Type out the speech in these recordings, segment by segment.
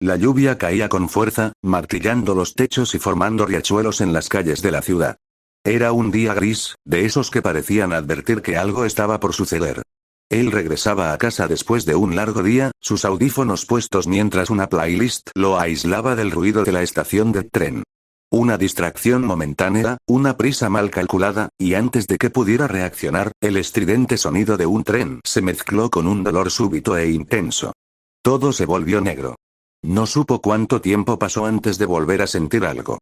La lluvia caía con fuerza, martillando los techos y formando riachuelos en las calles de la ciudad. Era un día gris, de esos que parecían advertir que algo estaba por suceder. Él regresaba a casa después de un largo día, sus audífonos puestos mientras una playlist lo aislaba del ruido de la estación de tren. Una distracción momentánea, una prisa mal calculada, y antes de que pudiera reaccionar, el estridente sonido de un tren se mezcló con un dolor súbito e intenso. Todo se volvió negro. No supo cuánto tiempo pasó antes de volver a sentir algo.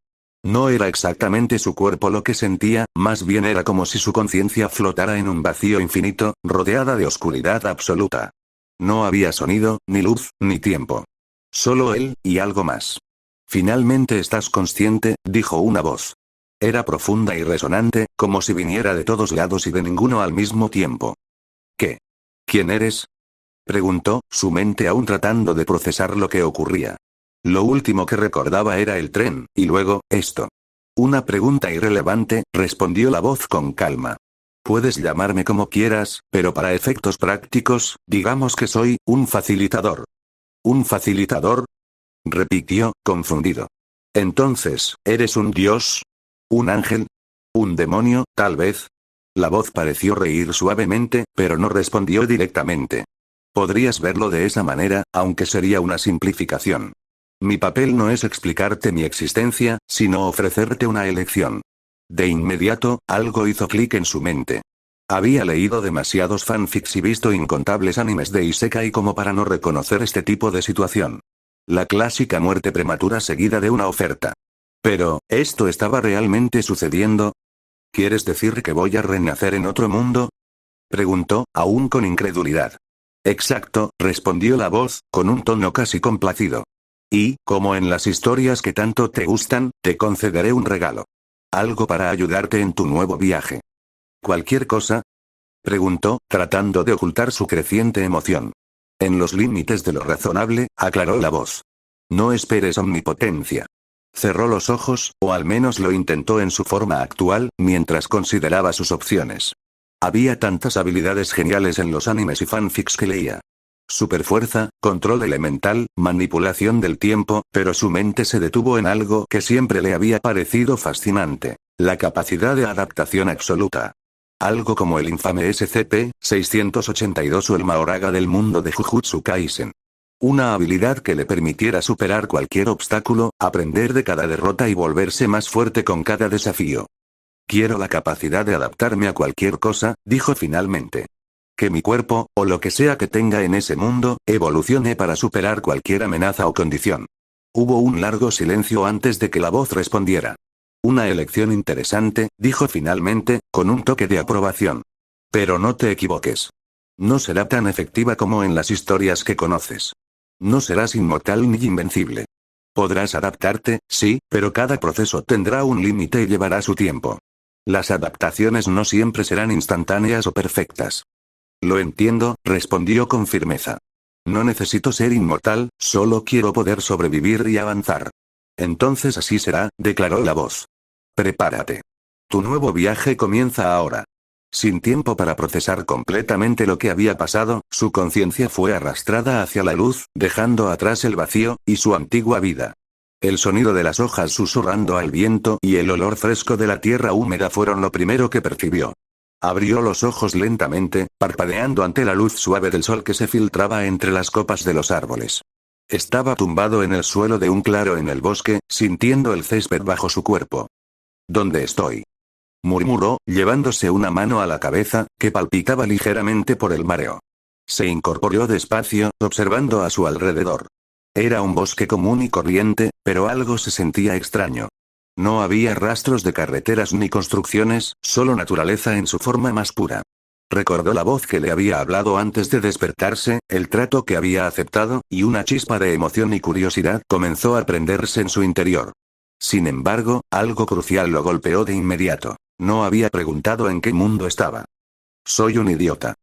No era exactamente su cuerpo lo que sentía, más bien era como si su conciencia flotara en un vacío infinito, rodeada de oscuridad absoluta. No había sonido, ni luz, ni tiempo. Solo él, y algo más. Finalmente estás consciente, dijo una voz. Era profunda y resonante, como si viniera de todos lados y de ninguno al mismo tiempo. ¿Qué? ¿Quién eres? Preguntó, su mente aún tratando de procesar lo que ocurría. Lo último que recordaba era el tren, y luego, esto. Una pregunta irrelevante, respondió la voz con calma. Puedes llamarme como quieras, pero para efectos prácticos, digamos que soy un facilitador. ¿Un facilitador? Repitió, confundido. Entonces, ¿eres un dios? ¿Un ángel? ¿Un demonio, tal vez? La voz pareció reír suavemente, pero no respondió directamente. Podrías verlo de esa manera, aunque sería una simplificación. Mi papel no es explicarte mi existencia, sino ofrecerte una elección. De inmediato, algo hizo clic en su mente. Había leído demasiados fanfics y visto incontables animes de Isekai como para no reconocer este tipo de situación. La clásica muerte prematura seguida de una oferta. Pero, ¿esto estaba realmente sucediendo? ¿Quieres decir que voy a renacer en otro mundo? Preguntó, aún con incredulidad. Exacto, respondió la voz, con un tono casi complacido. Y, como en las historias que tanto te gustan, te concederé un regalo. Algo para ayudarte en tu nuevo viaje. ¿Cualquier cosa? Preguntó, tratando de ocultar su creciente emoción. En los límites de lo razonable, aclaró la voz. No esperes omnipotencia. Cerró los ojos, o al menos lo intentó en su forma actual, mientras consideraba sus opciones. Había tantas habilidades geniales en los animes y fanfics que leía. Superfuerza, control elemental, manipulación del tiempo, pero su mente se detuvo en algo que siempre le había parecido fascinante. La capacidad de adaptación absoluta. Algo como el infame SCP-682 o el Mahoraga del mundo de Jujutsu Kaisen. Una habilidad que le permitiera superar cualquier obstáculo, aprender de cada derrota y volverse más fuerte con cada desafío. Quiero la capacidad de adaptarme a cualquier cosa, dijo finalmente. Que mi cuerpo, o lo que sea que tenga en ese mundo, evolucione para superar cualquier amenaza o condición. Hubo un largo silencio antes de que la voz respondiera. Una elección interesante, dijo finalmente, con un toque de aprobación. Pero no te equivoques. No será tan efectiva como en las historias que conoces. No serás inmortal ni invencible. Podrás adaptarte, sí, pero cada proceso tendrá un límite y llevará su tiempo. Las adaptaciones no siempre serán instantáneas o perfectas. Lo entiendo, respondió con firmeza. No necesito ser inmortal, solo quiero poder sobrevivir y avanzar. Entonces así será, declaró la voz. Prepárate. Tu nuevo viaje comienza ahora. Sin tiempo para procesar completamente lo que había pasado, su conciencia fue arrastrada hacia la luz, dejando atrás el vacío, y su antigua vida. El sonido de las hojas susurrando al viento y el olor fresco de la tierra húmeda fueron lo primero que percibió. Abrió los ojos lentamente, parpadeando ante la luz suave del sol que se filtraba entre las copas de los árboles. Estaba tumbado en el suelo de un claro en el bosque, sintiendo el césped bajo su cuerpo. ¿Dónde estoy? Murmuró, llevándose una mano a la cabeza, que palpitaba ligeramente por el mareo. Se incorporó despacio, observando a su alrededor. Era un bosque común y corriente, pero algo se sentía extraño. No había rastros de carreteras ni construcciones, solo naturaleza en su forma más pura. Recordó la voz que le había hablado antes de despertarse, el trato que había aceptado, y una chispa de emoción y curiosidad comenzó a prenderse en su interior. Sin embargo, algo crucial lo golpeó de inmediato. No había preguntado en qué mundo estaba. «Soy un idiota»,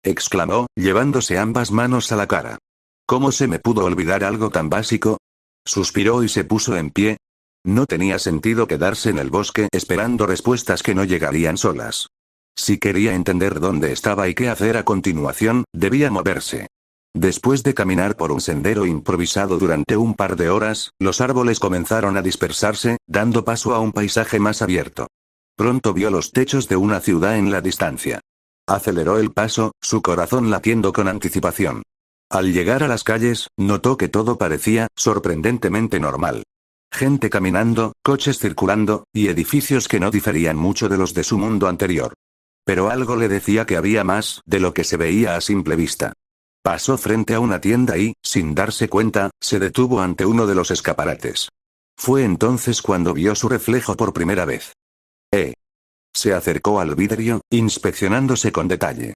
exclamó, llevándose ambas manos a la cara. «¿Cómo se me pudo olvidar algo tan básico?». Suspiró y se puso en pie. No tenía sentido quedarse en el bosque esperando respuestas que no llegarían solas. Si quería entender dónde estaba y qué hacer a continuación, debía moverse. Después de caminar por un sendero improvisado durante un par de horas, los árboles comenzaron a dispersarse, dando paso a un paisaje más abierto. Pronto vio los techos de una ciudad en la distancia. Aceleró el paso, su corazón latiendo con anticipación. Al llegar a las calles, notó que todo parecía sorprendentemente normal. Gente caminando, coches circulando, y edificios que no diferían mucho de los de su mundo anterior. Pero algo le decía que había más de lo que se veía a simple vista. Pasó frente a una tienda y, sin darse cuenta, se detuvo ante uno de los escaparates. Fue entonces cuando vio su reflejo por primera vez. Se acercó al vidrio, inspeccionándose con detalle.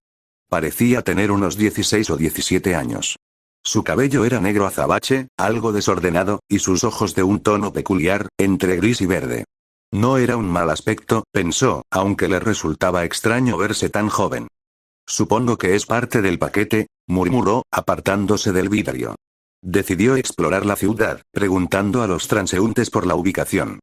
Parecía tener unos 16 o 17 años. Su cabello era negro azabache, algo desordenado, y sus ojos de un tono peculiar, entre gris y verde. No era un mal aspecto, pensó, aunque le resultaba extraño verse tan joven. Supongo que es parte del paquete, murmuró, apartándose del vidrio. Decidió explorar la ciudad, preguntando a los transeúntes por la ubicación.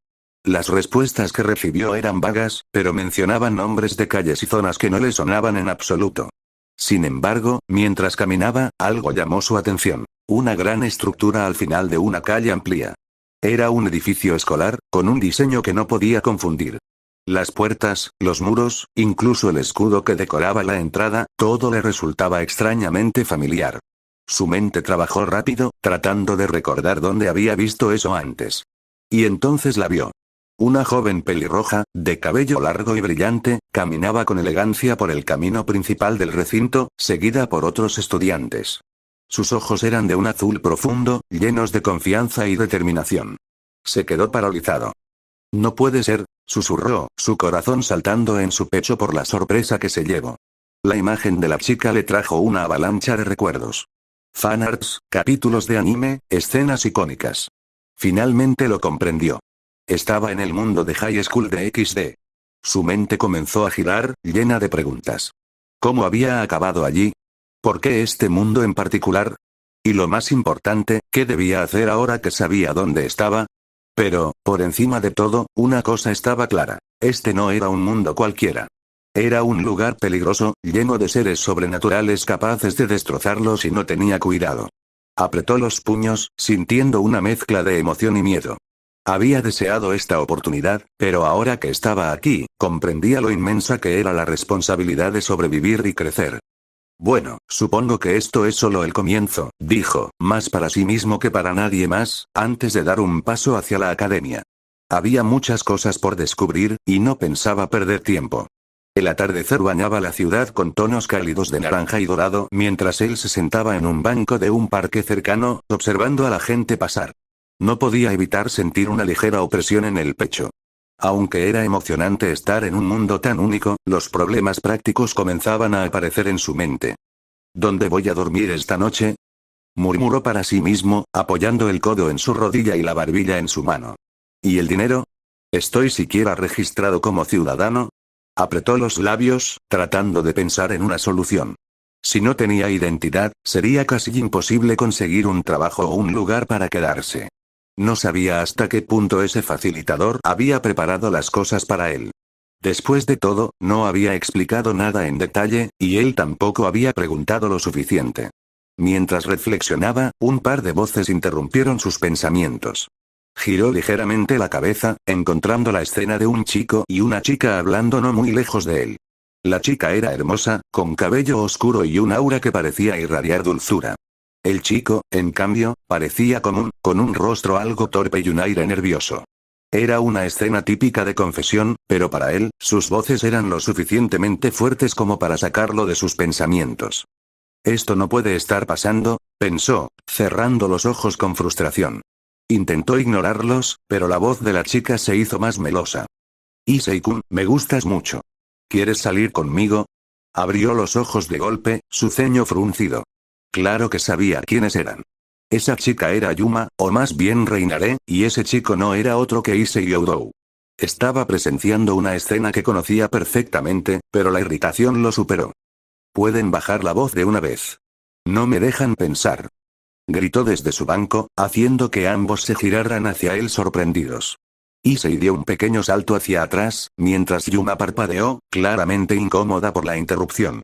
Las respuestas que recibió eran vagas, pero mencionaban nombres de calles y zonas que no le sonaban en absoluto. Sin embargo, mientras caminaba, algo llamó su atención. Una gran estructura al final de una calle amplia. Era un edificio escolar, con un diseño que no podía confundir. Las puertas, los muros, incluso el escudo que decoraba la entrada, todo le resultaba extrañamente familiar. Su mente trabajó rápido, tratando de recordar dónde había visto eso antes. Y entonces la vio. Una joven pelirroja, de cabello largo y brillante, caminaba con elegancia por el camino principal del recinto, seguida por otros estudiantes. Sus ojos eran de un azul profundo, llenos de confianza y determinación. Se quedó paralizado. No puede ser, susurró, su corazón saltando en su pecho por la sorpresa que se llevó. La imagen de la chica le trajo una avalancha de recuerdos. Fanarts, capítulos de anime, escenas icónicas. Finalmente lo comprendió. Estaba en el mundo de High School de XD. Su mente comenzó a girar, llena de preguntas. ¿Cómo había acabado allí? ¿Por qué este mundo en particular? Y lo más importante, ¿qué debía hacer ahora que sabía dónde estaba? Pero, por encima de todo, una cosa estaba clara. Este no era un mundo cualquiera. Era un lugar peligroso, lleno de seres sobrenaturales capaces de destrozarlo si no tenía cuidado. Apretó los puños, sintiendo una mezcla de emoción y miedo. Había deseado esta oportunidad, pero ahora que estaba aquí, comprendía lo inmensa que era la responsabilidad de sobrevivir y crecer. Bueno, supongo que esto es solo el comienzo, dijo, más para sí mismo que para nadie más, antes de dar un paso hacia la academia. Había muchas cosas por descubrir, y no pensaba perder tiempo. El atardecer bañaba la ciudad con tonos cálidos de naranja y dorado mientras él se sentaba en un banco de un parque cercano, observando a la gente pasar. No podía evitar sentir una ligera opresión en el pecho. Aunque era emocionante estar en un mundo tan único, los problemas prácticos comenzaban a aparecer en su mente. ¿Dónde voy a dormir esta noche?, murmuró para sí mismo, apoyando el codo en su rodilla y la barbilla en su mano. ¿Y el dinero? ¿Estoy siquiera registrado como ciudadano? Apretó los labios, tratando de pensar en una solución. Si no tenía identidad, sería casi imposible conseguir un trabajo o un lugar para quedarse. No sabía hasta qué punto ese facilitador había preparado las cosas para él. Después de todo, no había explicado nada en detalle, y él tampoco había preguntado lo suficiente. Mientras reflexionaba, un par de voces interrumpieron sus pensamientos. Giró ligeramente la cabeza, encontrando la escena de un chico y una chica hablando no muy lejos de él. La chica era hermosa, con cabello oscuro y un aura que parecía irradiar dulzura. El chico, en cambio, parecía común, con un rostro algo torpe y un aire nervioso. Era una escena típica de confesión, pero para él, sus voces eran lo suficientemente fuertes como para sacarlo de sus pensamientos. Esto no puede estar pasando, pensó, cerrando los ojos con frustración. Intentó ignorarlos, pero la voz de la chica se hizo más melosa. Issei-kun, me gustas mucho. ¿Quieres salir conmigo? Abrió los ojos de golpe, su ceño fruncido. Claro que sabía quiénes eran. Esa chica era Yuma, o más bien Reinaré, y ese chico no era otro que Issei Youdou. Estaba presenciando una escena que conocía perfectamente, pero la irritación lo superó. Pueden bajar la voz de una vez. No me dejan pensar. Gritó desde su banco, haciendo que ambos se giraran hacia él sorprendidos. Issei dio un pequeño salto hacia atrás, mientras Yuma parpadeó, claramente incómoda por la interrupción.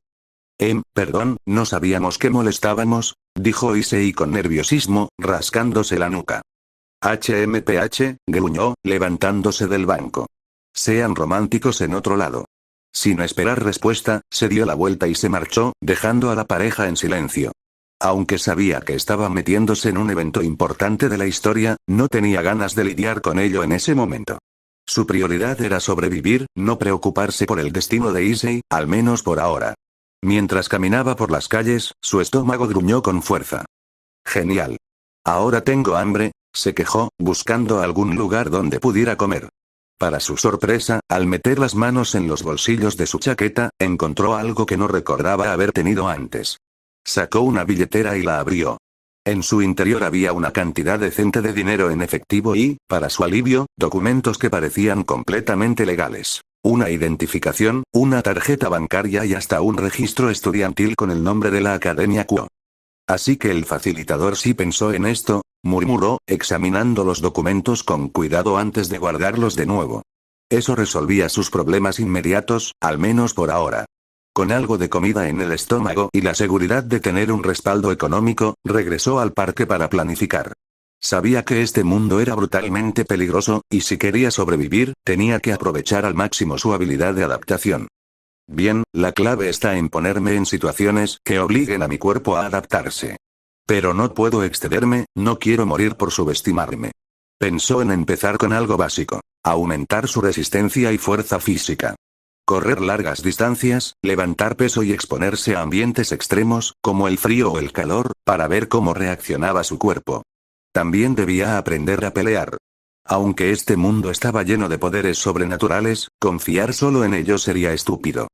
Perdón, no sabíamos que molestábamos, dijo Issei con nerviosismo, rascándose la nuca. HMPH, gruñó, levantándose del banco. Sean románticos en otro lado. Sin esperar respuesta, se dio la vuelta y se marchó, dejando a la pareja en silencio. Aunque sabía que estaba metiéndose en un evento importante de la historia, no tenía ganas de lidiar con ello en ese momento. Su prioridad era sobrevivir, no preocuparse por el destino de Issei, al menos por ahora. Mientras caminaba por las calles, su estómago gruñó con fuerza. Genial. Ahora tengo hambre, se quejó, buscando algún lugar donde pudiera comer. Para su sorpresa, al meter las manos en los bolsillos de su chaqueta, encontró algo que no recordaba haber tenido antes. Sacó una billetera y la abrió. En su interior había una cantidad decente de dinero en efectivo y, para su alivio, documentos que parecían completamente legales. Una identificación, una tarjeta bancaria y hasta un registro estudiantil con el nombre de la Academia Kuo. Así que el facilitador sí pensó en esto, murmuró, examinando los documentos con cuidado antes de guardarlos de nuevo. Eso resolvía sus problemas inmediatos, al menos por ahora. Con algo de comida en el estómago y la seguridad de tener un respaldo económico, regresó al parque para planificar. Sabía que este mundo era brutalmente peligroso, y si quería sobrevivir, tenía que aprovechar al máximo su habilidad de adaptación. Bien, la clave está en ponerme en situaciones que obliguen a mi cuerpo a adaptarse. Pero no puedo excederme, no quiero morir por subestimarme. Pensó en empezar con algo básico: aumentar su resistencia y fuerza física. Correr largas distancias, levantar peso y exponerse a ambientes extremos, como el frío o el calor, para ver cómo reaccionaba su cuerpo. También debía aprender a pelear. Aunque este mundo estaba lleno de poderes sobrenaturales, confiar solo en ellos sería estúpido.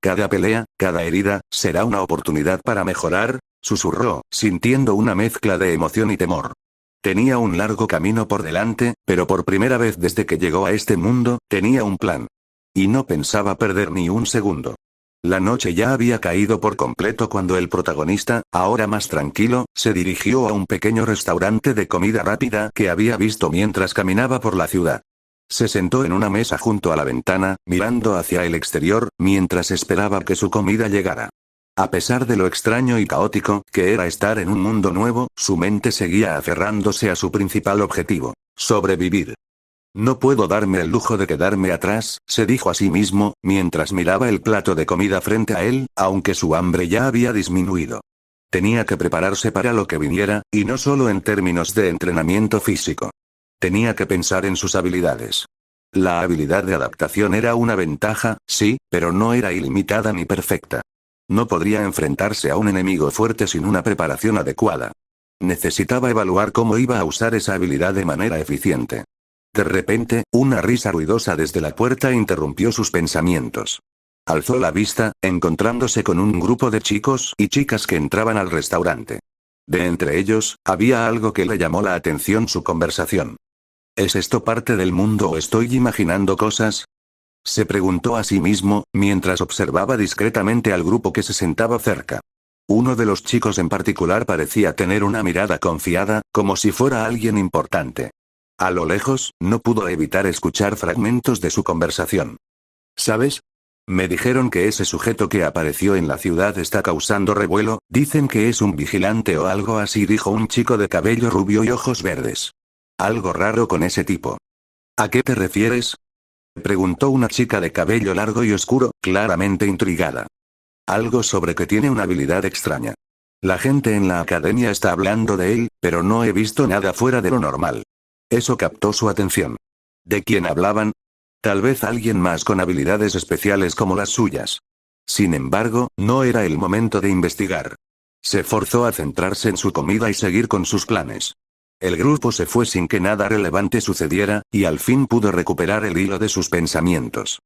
Cada pelea, cada herida, será una oportunidad para mejorar, susurró, sintiendo una mezcla de emoción y temor. Tenía un largo camino por delante, pero por primera vez desde que llegó a este mundo, tenía un plan. Y no pensaba perder ni un segundo. La noche ya había caído por completo cuando el protagonista, ahora más tranquilo, se dirigió a un pequeño restaurante de comida rápida que había visto mientras caminaba por la ciudad. Se sentó en una mesa junto a la ventana, mirando hacia el exterior, mientras esperaba que su comida llegara. A pesar de lo extraño y caótico que era estar en un mundo nuevo, su mente seguía aferrándose a su principal objetivo: sobrevivir. No puedo darme el lujo de quedarme atrás, se dijo a sí mismo, mientras miraba el plato de comida frente a él, aunque su hambre ya había disminuido. Tenía que prepararse para lo que viniera, y no solo en términos de entrenamiento físico. Tenía que pensar en sus habilidades. La habilidad de adaptación era una ventaja, sí, pero no era ilimitada ni perfecta. No podría enfrentarse a un enemigo fuerte sin una preparación adecuada. Necesitaba evaluar cómo iba a usar esa habilidad de manera eficiente. De repente, una risa ruidosa desde la puerta interrumpió sus pensamientos. Alzó la vista, encontrándose con un grupo de chicos y chicas que entraban al restaurante. De entre ellos, había algo que le llamó la atención: su conversación. ¿Es esto parte del mundo o estoy imaginando cosas?, se preguntó a sí mismo, mientras observaba discretamente al grupo que se sentaba cerca. Uno de los chicos en particular parecía tener una mirada confiada, como si fuera alguien importante. A lo lejos, no pudo evitar escuchar fragmentos de su conversación. ¿Sabes? Me dijeron que ese sujeto que apareció en la ciudad está causando revuelo, dicen que es un vigilante o algo así, dijo un chico de cabello rubio y ojos verdes. Algo raro con ese tipo. ¿A qué te refieres?, preguntó una chica de cabello largo y oscuro, claramente intrigada. Algo sobre que tiene una habilidad extraña. La gente en la academia está hablando de él, pero no he visto nada fuera de lo normal. Eso captó su atención. ¿De quién hablaban? Tal vez alguien más con habilidades especiales como las suyas. Sin embargo, no era el momento de investigar. Se forzó a centrarse en su comida y seguir con sus planes. El grupo se fue sin que nada relevante sucediera, y al fin pudo recuperar el hilo de sus pensamientos.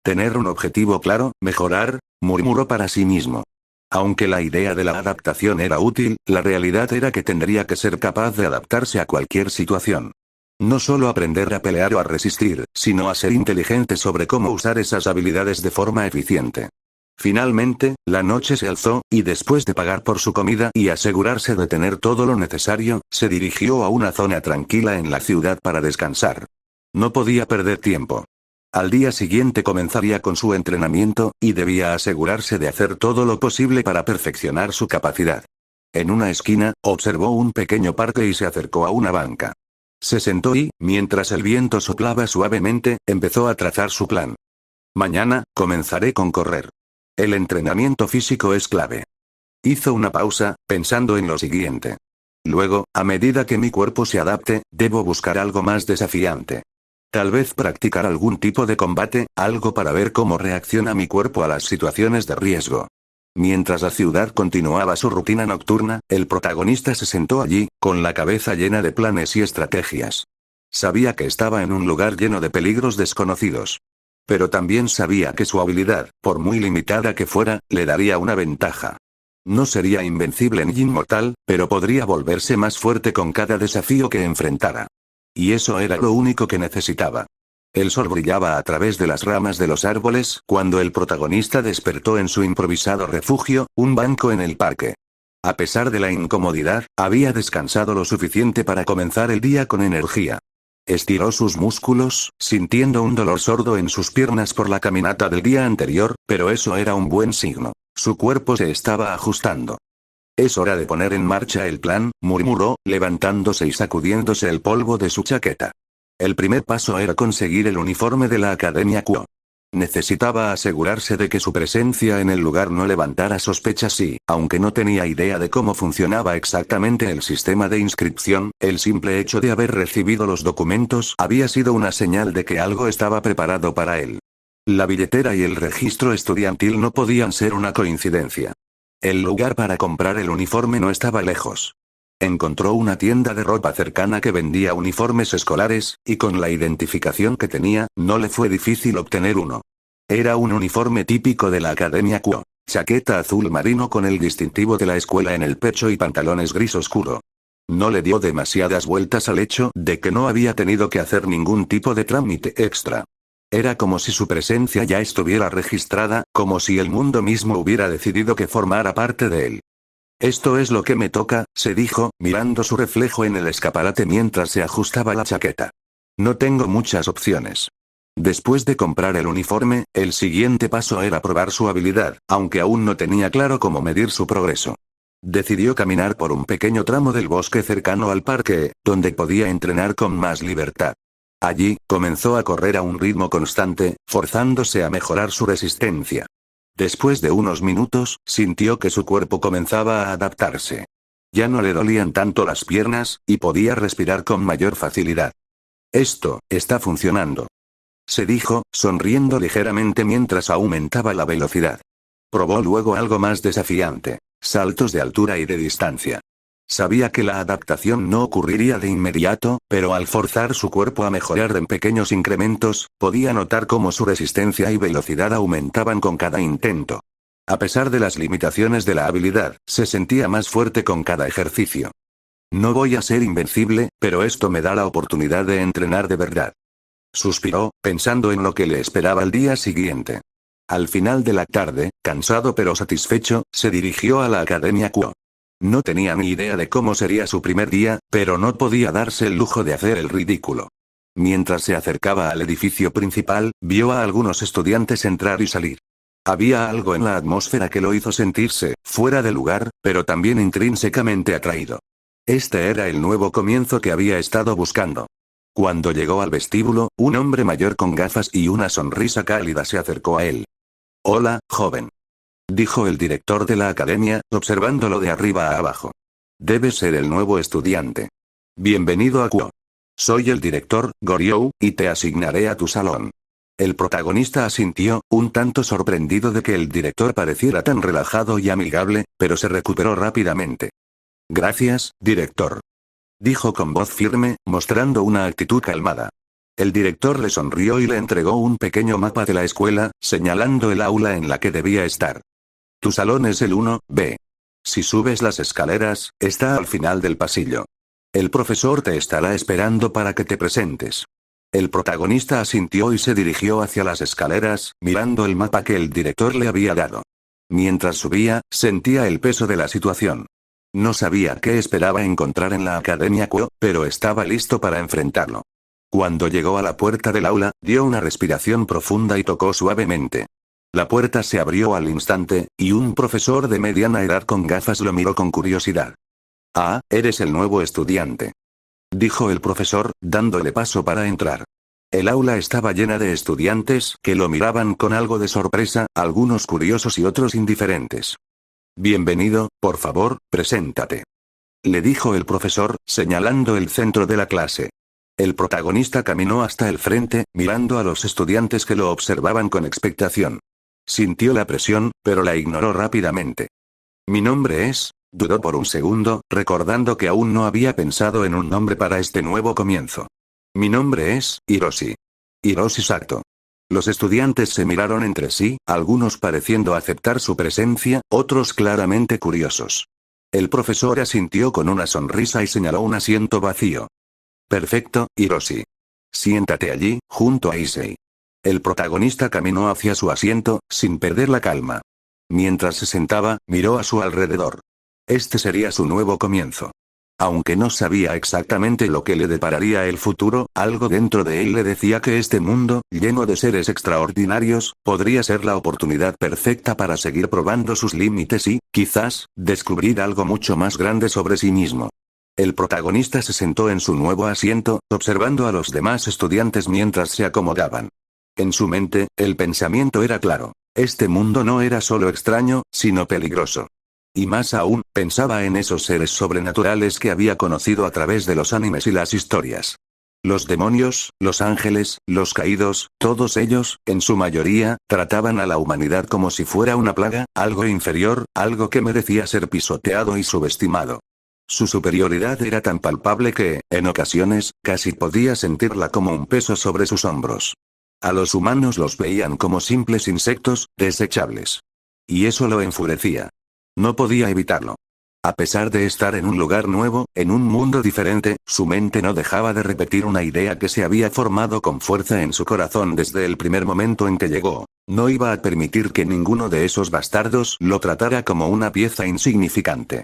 Tener un objetivo claro, mejorar, murmuró para sí mismo. Aunque la idea de la adaptación era útil, la realidad era que tendría que ser capaz de adaptarse a cualquier situación. No solo aprender a pelear o a resistir, sino a ser inteligente sobre cómo usar esas habilidades de forma eficiente. Finalmente, la noche se alzó, y después de pagar por su comida y asegurarse de tener todo lo necesario, se dirigió a una zona tranquila en la ciudad para descansar. No podía perder tiempo. Al día siguiente comenzaría con su entrenamiento, y debía asegurarse de hacer todo lo posible para perfeccionar su capacidad. En una esquina, observó un pequeño parque y se acercó a una banca. Se sentó y, mientras el viento soplaba suavemente, empezó a trazar su plan. Mañana, comenzaré con correr. El entrenamiento físico es clave. Hizo una pausa, pensando en lo siguiente. Luego, a medida que mi cuerpo se adapte, debo buscar algo más desafiante. Tal vez practicar algún tipo de combate, algo para ver cómo reacciona mi cuerpo a las situaciones de riesgo. Mientras la ciudad continuaba su rutina nocturna, el protagonista se sentó allí, con la cabeza llena de planes y estrategias. Sabía que estaba en un lugar lleno de peligros desconocidos. Pero también sabía que su habilidad, por muy limitada que fuera, le daría una ventaja. No sería invencible ni inmortal, pero podría volverse más fuerte con cada desafío que enfrentara. Y eso era lo único que necesitaba. El sol brillaba a través de las ramas de los árboles cuando el protagonista despertó en su improvisado refugio, un banco en el parque. A pesar de la incomodidad, había descansado lo suficiente para comenzar el día con energía. Estiró sus músculos, sintiendo un dolor sordo en sus piernas por la caminata del día anterior, pero eso era un buen signo. Su cuerpo se estaba ajustando. Es hora de poner en marcha el plan, murmuró, levantándose y sacudiéndose el polvo de su chaqueta. El primer paso era conseguir el uniforme de la Academia Kuo. Necesitaba asegurarse de que su presencia en el lugar no levantara sospechas y, aunque no tenía idea de cómo funcionaba exactamente el sistema de inscripción, el simple hecho de haber recibido los documentos había sido una señal de que algo estaba preparado para él. La billetera y el registro estudiantil no podían ser una coincidencia. El lugar para comprar el uniforme no estaba lejos. Encontró una tienda de ropa cercana que vendía uniformes escolares, y con la identificación que tenía, no le fue difícil obtener uno. Era un uniforme típico de la Academia Kuo. Chaqueta azul marino con el distintivo de la escuela en el pecho y pantalones gris oscuro. No le dio demasiadas vueltas al hecho de que no había tenido que hacer ningún tipo de trámite extra. Era como si su presencia ya estuviera registrada, como si el mundo mismo hubiera decidido que formara parte de él. Esto es lo que me toca, se dijo, mirando su reflejo en el escaparate mientras se ajustaba la chaqueta. No tengo muchas opciones. Después de comprar el uniforme, el siguiente paso era probar su habilidad, aunque aún no tenía claro cómo medir su progreso. Decidió caminar por un pequeño tramo del bosque cercano al parque, donde podía entrenar con más libertad. Allí, comenzó a correr a un ritmo constante, forzándose a mejorar su resistencia. Después de unos minutos, sintió que su cuerpo comenzaba a adaptarse. Ya no le dolían tanto las piernas, y podía respirar con mayor facilidad. Esto, está funcionando. Se dijo, sonriendo ligeramente mientras aumentaba la velocidad. Probó luego algo más desafiante: saltos de altura y de distancia. Sabía que la adaptación no ocurriría de inmediato, pero al forzar su cuerpo a mejorar en pequeños incrementos, podía notar cómo su resistencia y velocidad aumentaban con cada intento. A pesar de las limitaciones de la habilidad, se sentía más fuerte con cada ejercicio. No voy a ser invencible, pero esto me da la oportunidad de entrenar de verdad. Suspiró, pensando en lo que le esperaba al día siguiente. Al final de la tarde, cansado pero satisfecho, se dirigió a la Academia Kuo. No tenía ni idea de cómo sería su primer día, pero no podía darse el lujo de hacer el ridículo. Mientras se acercaba al edificio principal, vio a algunos estudiantes entrar y salir. Había algo en la atmósfera que lo hizo sentirse fuera de lugar, pero también intrínsecamente atraído. Este era el nuevo comienzo que había estado buscando. Cuando llegó al vestíbulo, un hombre mayor con gafas y una sonrisa cálida se acercó a él. «Hola, joven», dijo el director de la academia, observándolo de arriba a abajo. «Debes ser el nuevo estudiante. Bienvenido a Kuo. Soy el director, Goryeo, y te asignaré a tu salón». El protagonista asintió, un tanto sorprendido de que el director pareciera tan relajado y amigable, pero se recuperó rápidamente. «Gracias, director», dijo con voz firme, mostrando una actitud calmada. El director le sonrió y le entregó un pequeño mapa de la escuela, señalando el aula en la que debía estar. «Tu salón es el 1B. Si subes las escaleras, está al final del pasillo. El profesor te estará esperando para que te presentes». El protagonista asintió y se dirigió hacia las escaleras, mirando el mapa que el director le había dado. Mientras subía, sentía el peso de la situación. No sabía qué esperaba encontrar en la Academia Kuo, pero estaba listo para enfrentarlo. Cuando llegó a la puerta del aula, dio una respiración profunda y tocó suavemente. La puerta se abrió al instante, y un profesor de mediana edad con gafas lo miró con curiosidad. «Ah, eres el nuevo estudiante», dijo el profesor, dándole paso para entrar. El aula estaba llena de estudiantes que lo miraban con algo de sorpresa, algunos curiosos y otros indiferentes. «Bienvenido, por favor, preséntate», le dijo el profesor, señalando el centro de la clase. El protagonista caminó hasta el frente, mirando a los estudiantes que lo observaban con expectación. Sintió la presión, pero la ignoró rápidamente. «Mi nombre es», dudó por un segundo, recordando que aún no había pensado en un nombre para este nuevo comienzo. «Mi nombre es Hiroshi. Hiroshi Sato». Los estudiantes se miraron entre sí, algunos pareciendo aceptar su presencia, otros claramente curiosos. El profesor asintió con una sonrisa y señaló un asiento vacío. «Perfecto, Hiroshi. Siéntate allí, junto a Issei». El protagonista caminó hacia su asiento, sin perder la calma. Mientras se sentaba, miró a su alrededor. Este sería su nuevo comienzo. Aunque no sabía exactamente lo que le depararía el futuro, algo dentro de él le decía que este mundo, lleno de seres extraordinarios, podría ser la oportunidad perfecta para seguir probando sus límites y, quizás, descubrir algo mucho más grande sobre sí mismo. El protagonista se sentó en su nuevo asiento, observando a los demás estudiantes mientras se acomodaban. En su mente, el pensamiento era claro. Este mundo no era solo extraño, sino peligroso. Y más aún, pensaba en esos seres sobrenaturales que había conocido a través de los animes y las historias. Los demonios, los ángeles, los caídos, todos ellos, en su mayoría, trataban a la humanidad como si fuera una plaga, algo inferior, algo que merecía ser pisoteado y subestimado. Su superioridad era tan palpable que, en ocasiones, casi podía sentirla como un peso sobre sus hombros. A los humanos los veían como simples insectos, desechables. Y eso lo enfurecía. No podía evitarlo. A pesar de estar en un lugar nuevo, en un mundo diferente, su mente no dejaba de repetir una idea que se había formado con fuerza en su corazón desde el primer momento en que llegó. No iba a permitir que ninguno de esos bastardos lo tratara como una pieza insignificante.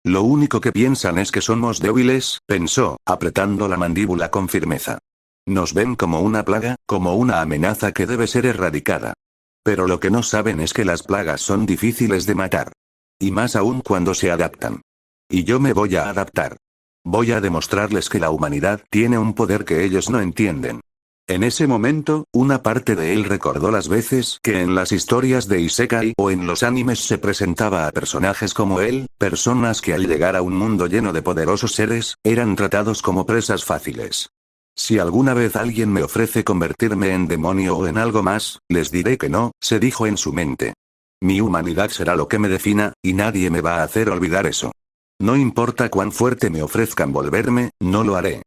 Lo único que piensan es que somos débiles, pensó, apretando la mandíbula con firmeza. Nos ven como una plaga, como una amenaza que debe ser erradicada. Pero lo que no saben es que las plagas son difíciles de matar. Y más aún cuando se adaptan. Y yo me voy a adaptar. Voy a demostrarles que la humanidad tiene un poder que ellos no entienden. En ese momento, una parte de él recordó las veces que en las historias de Isekai o en los animes se presentaba a personajes como él, personas que al llegar a un mundo lleno de poderosos seres, eran tratados como presas fáciles. Si alguna vez alguien me ofrece convertirme en demonio o en algo más, les diré que no, se dijo en su mente. Mi humanidad será lo que me defina, y nadie me va a hacer olvidar eso. No importa cuán fuerte me ofrezcan volverme, no lo haré.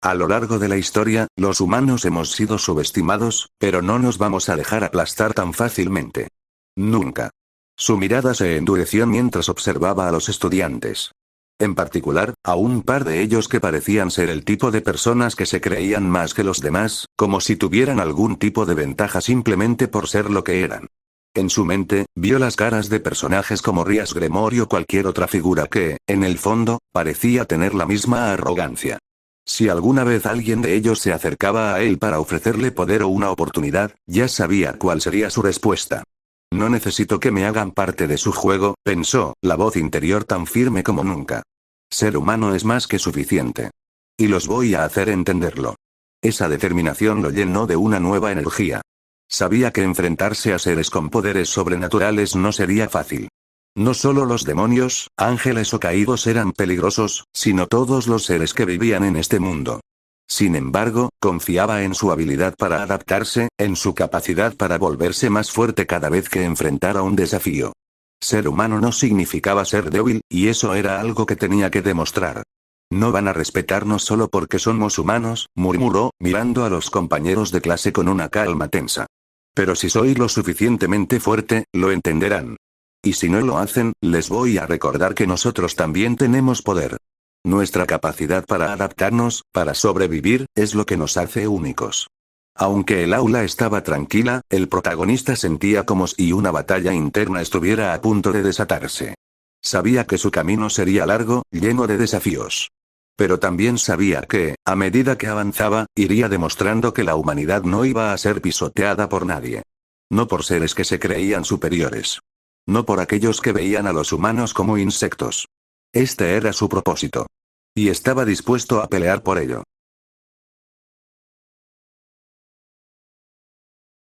A lo largo de la historia, los humanos hemos sido subestimados, pero no nos vamos a dejar aplastar tan fácilmente. Nunca. Su mirada se endureció mientras observaba a los estudiantes. En particular, a un par de ellos que parecían ser el tipo de personas que se creían más que los demás, como si tuvieran algún tipo de ventaja simplemente por ser lo que eran. En su mente, vio las caras de personajes como Rias Gremory o cualquier otra figura que, en el fondo, parecía tener la misma arrogancia. Si alguna vez alguien de ellos se acercaba a él para ofrecerle poder o una oportunidad, ya sabía cuál sería su respuesta. No necesito que me hagan parte de su juego, pensó, la voz interior tan firme como nunca. Ser humano es más que suficiente. Y los voy a hacer entenderlo. Esa determinación lo llenó de una nueva energía. Sabía que enfrentarse a seres con poderes sobrenaturales no sería fácil. No solo los demonios, ángeles o caídos eran peligrosos, sino todos los seres que vivían en este mundo. Sin embargo, confiaba en su habilidad para adaptarse, en su capacidad para volverse más fuerte cada vez que enfrentara un desafío. Ser humano no significaba ser débil, y eso era algo que tenía que demostrar. No van a respetarnos solo porque somos humanos, murmuró, mirando a los compañeros de clase con una calma tensa. Pero si soy lo suficientemente fuerte, lo entenderán. Y si no lo hacen, les voy a recordar que nosotros también tenemos poder. Nuestra capacidad para adaptarnos, para sobrevivir, es lo que nos hace únicos. Aunque el aula estaba tranquila, el protagonista sentía como si una batalla interna estuviera a punto de desatarse. Sabía que su camino sería largo, lleno de desafíos. Pero también sabía que, a medida que avanzaba, iría demostrando que la humanidad no iba a ser pisoteada por nadie. No por seres que se creían superiores. No por aquellos que veían a los humanos como insectos. Este era su propósito. Y estaba dispuesto a pelear por ello.